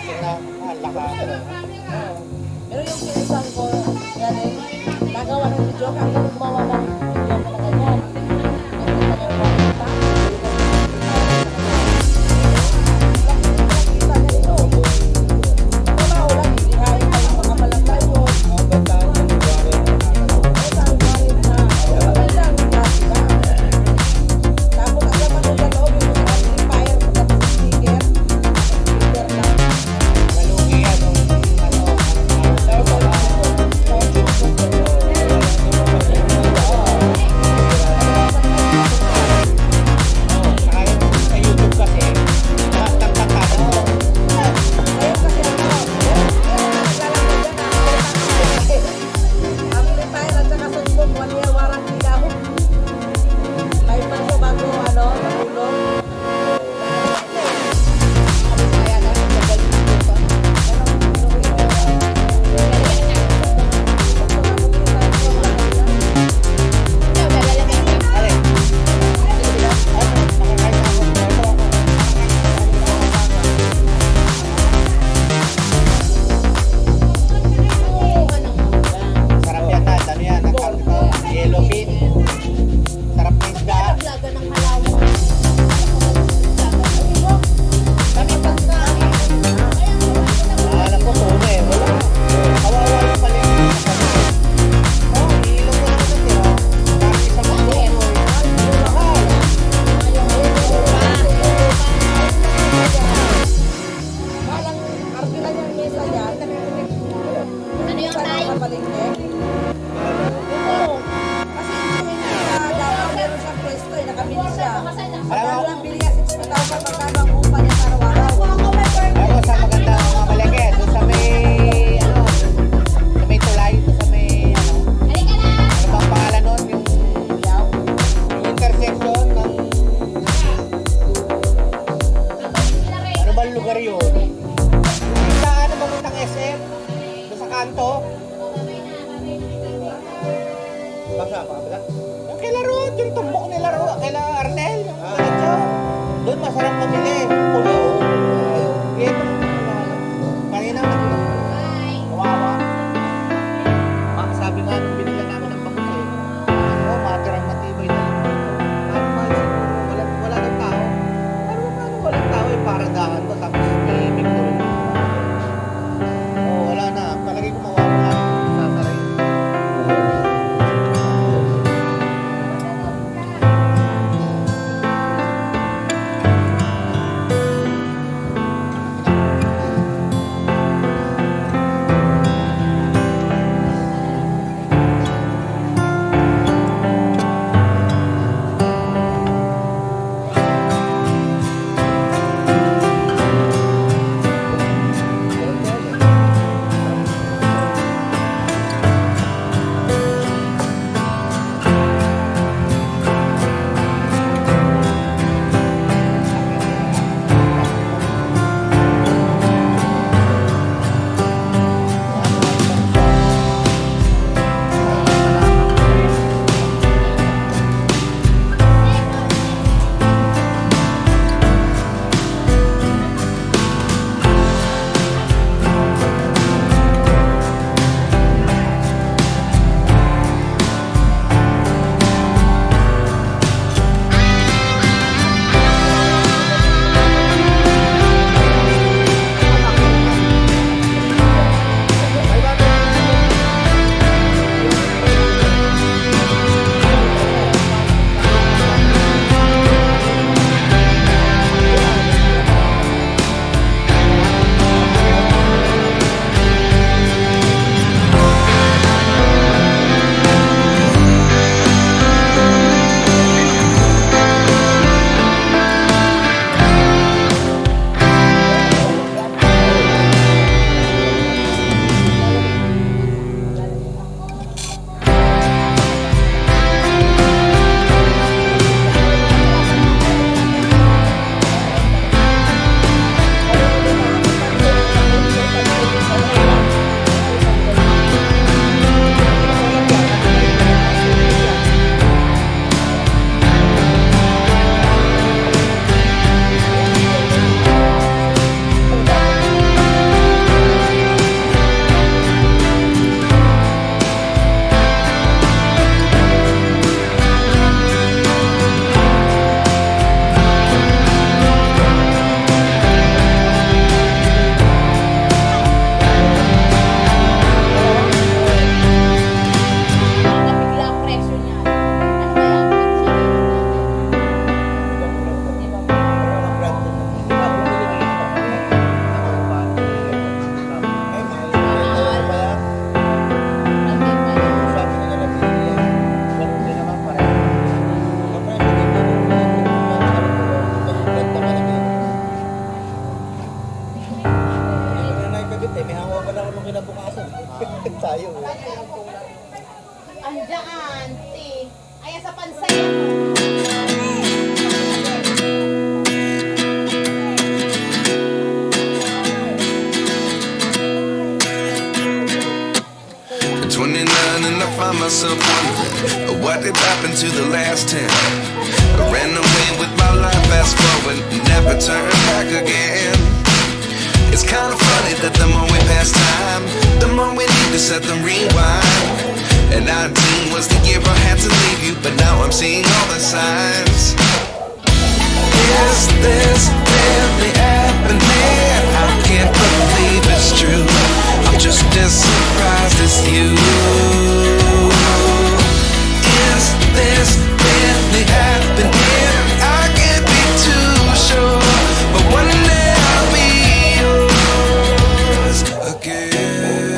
Kasi na, lakas. Pero yung pinisan ko, yan eh, nagawa ng video, hanggang gumawa ng video ko na ganyan. Nakita niyo yung kwalita. Nakita niya ito. Wala ko lang, ihain pa yung mga malagay mo. Tapos alam mo sa loob yung mga amplifier, tapos speaker. Speaker lang. Malugi yan, sa YouTube kasi, tak-tak-tak. Ayun kasi ano, amplifier at saka sunbok, 1 year warranty daw. 5 months ko bago ano, natulog. Sabi sa kaya na, magaling dito pa. Pero Sarap yan, Dad. Ano yan? Yellow bean. Sarap na isda. Alam ko, tuno eh. Wala. Kawawa yung pala yung ilong mo lang ito, tira. Parang isang magbuo. Mahal. walang arkila niyang mesa niya. Ano yung tayo? Kasi hindi niya dapat meron siyang pwesto eh, nakabili siya. Magkano lang bili niya 60,000, magkano ang upa niya sa araw-araw. Ano sa magandang mga malagay? Doon sa may, ano, sa may tulay, doon sa may, ano, ano bang pangalan nun? Yung intersection ng, ano ba lugar yun? Yung sa ano ba puntang SM? Doon sa kanto? Baka ba? Yung kay Laro, yung tumbok ni Laro, kay Arnel, yung diretso. Doon masarap mamili. Pulo. Ito. Kanina kawawa. Sabi nga nung binila namin ng bangus eh. Ano, matirang matibay na yun. Wala ng tao. Ano ba paano walang tao eh? Paradahan to. Tapos may victory. Oh, wala na. Palagi ko mawawala. Sasaray. may hangover pa na ako nung kinabukasan. Tayo. Andyan, ti. Ayan sa pansayan. At 29 and I find myself wondering what did happen to the last 10. I ran away with my life, fast forward, never turn back again. It's kind of funny that the more we pass time, the more we need to set the rewind. And 19 was the year I had to leave you, but now I'm seeing all the signs. Is this really happening? I can't believe it's true. I'm just as surprised as you. Is this really happening? I can't be too sure, but one day I'll be yours again.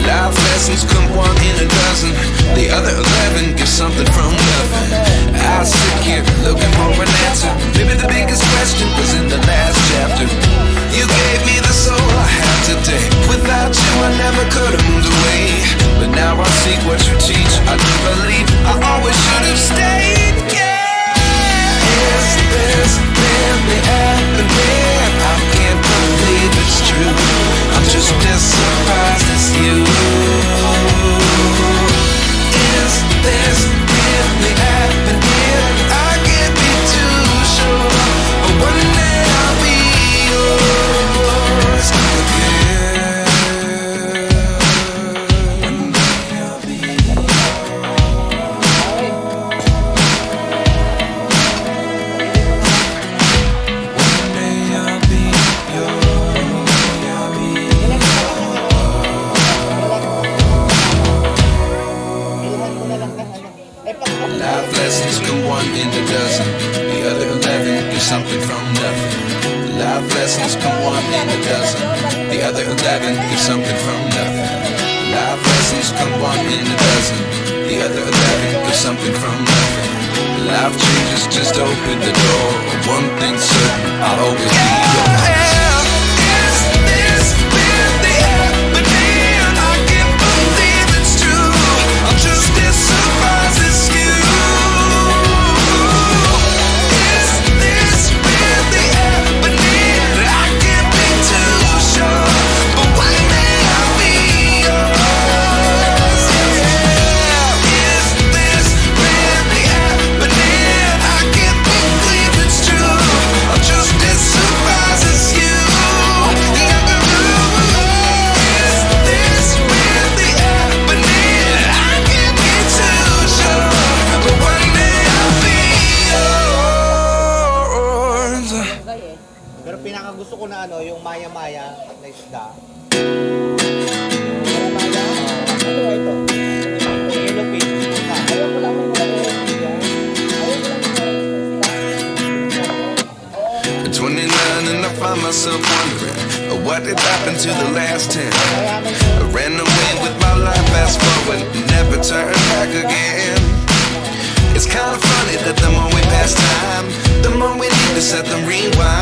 Life lessons come one in a dozen. The other 11 give something from nothing. I sit here looking for an answer. Maybe the biggest question was in the last chapter. You gave me the soul I have today. Without you I never could have moved away. But now I see what you teach. I do believe I always should have stayed. Yeah. Is this really happening? I can't believe it's true. I'm just as surprised as you. Is this really happening? I can't be too sure, but one day I'll be yours again. One day I'll be One day I'll be Bilhan ko na lang ng ano. Eh, pag Life lessons come one in a dozen. The other 11 give something from nothing. Life lessons come one in a dozen. The other 11 give something from nothing. Life lessons come one in a dozen. The other 11 give something from nothing. Life changes, just open the door. One thing's certain, I'll always be yours. Is this really happening? I can't believe it's true. I'm just as surprised as you. Is this really happening? I can't be too sure, but one day I'll be yours. Yeah. Is this really happening? I can't believe it's true. I'm just as surprised as you. Is this really happening? I can't be too sure, but one day I'll be yours. Pero pinakagusto ko na ano, yung maya-maya na isda. Ano ba ito? Inopin. Ayaw ko lang ng mga ayaw ko lang ng mga At 29 and I find myself wondering what did happen to the last 10. I ran away with my life, fast forward, never turn back again. It's kind of funny that the more we pass time, the more we need to set the rewind.